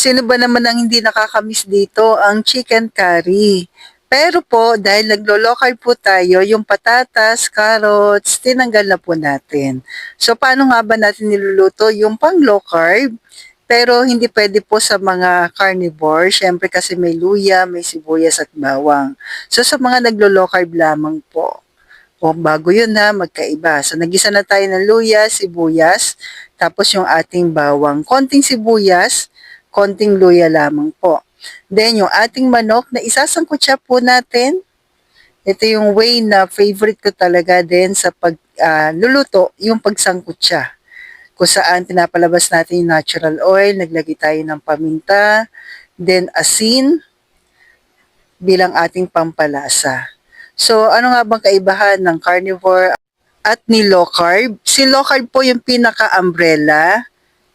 Sino ba naman ang hindi nakakamiss dito ang chicken curry? Pero po, dahil naglo-low carb po tayo, yung patatas, carrots, tinanggal na po natin. So, paano nga ba natin niluluto yung pang low carb? Pero hindi pwede po sa mga carnivore, syempre kasi may luya, may sibuyas at bawang. So, sa mga naglo-low carb lamang po. O, bago yun ha, magkaiba. So, nagisa na tayo ng luya, sibuyas, tapos yung ating bawang. Konting sibuyas, konting luya lamang po. Then, yung ating manok na isasangkot siya po natin. Ito yung way na favorite ko talaga din sa pagluluto, yung pagsangkot siya. Kung saan pinapalabas natin yung natural oil, naglagay tayo ng paminta, then asin bilang ating pampalasa. So, ano nga bang kaibahan ng carnivore at ni low carb? Si low carb po yung pinaka-umbrella,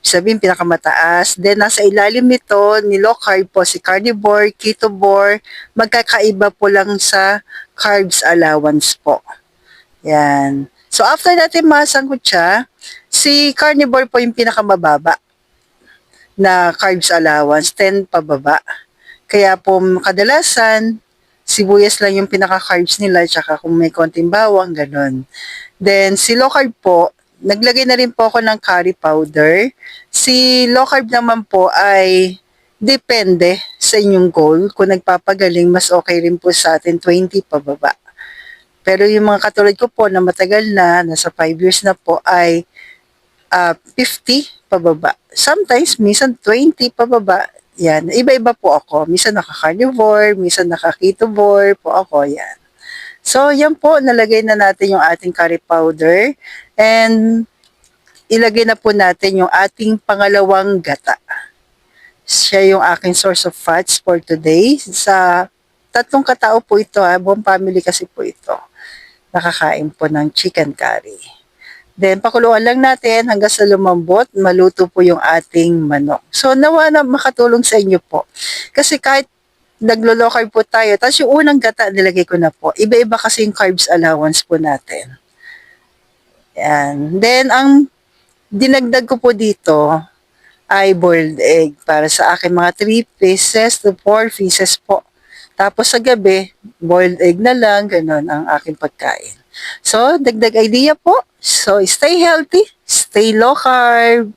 sabihin pinakamataas. Then nasa ilalim nito, ni low carb po si carnivore, ketovore, magkakaiba po lang sa carbs allowance po. Yan. So after natin masangkot siya, si carnivore po yung pinakamababa na carbs allowance, 10 pababa. Kaya po kadalasan, sibuyas lang yung pinaka-carbs nila, tsaka kung may konting bawang, ganun. Then, si low carb po, naglagay na rin po ako ng curry powder. Si low carb naman po ay depende sa inyong goal. Kung nagpapagaling, mas okay rin po sa atin 20 pababa. Pero yung mga katulad ko po na matagal na, nasa 5 years na po, ay 50 pababa. Sometimes, minsan 20 pababa. Yan, iba-iba po ako. Minsan naka-carnivore, minsan naka-ketovore po ako. Yan. So, yan po, nalagay na natin yung ating curry powder. And, ilagay na po natin yung ating pangalawang gata. Siya yung aking source of fats for today. Sa 3 katao po ito, buong family kasi po ito. Nakakain po ng chicken curry. Then, pakuluan lang natin hanggang sa lumambot, maluto po yung ating manok. So, nawa na makatulong sa inyo po. Kasi kahit naglo-low carb po tayo, tapos yung unang gata nilagay ko na po. Iba-iba kasi yung carbs allowance po natin. Yan. Then, ang dinagdag ko po dito ay boiled egg para sa akin mga 3 pieces to 4 pieces po. Tapos sa gabi, boiled egg na lang, ganun ang aking pagkain. So, dagdag idea po. So, stay healthy, stay low carb.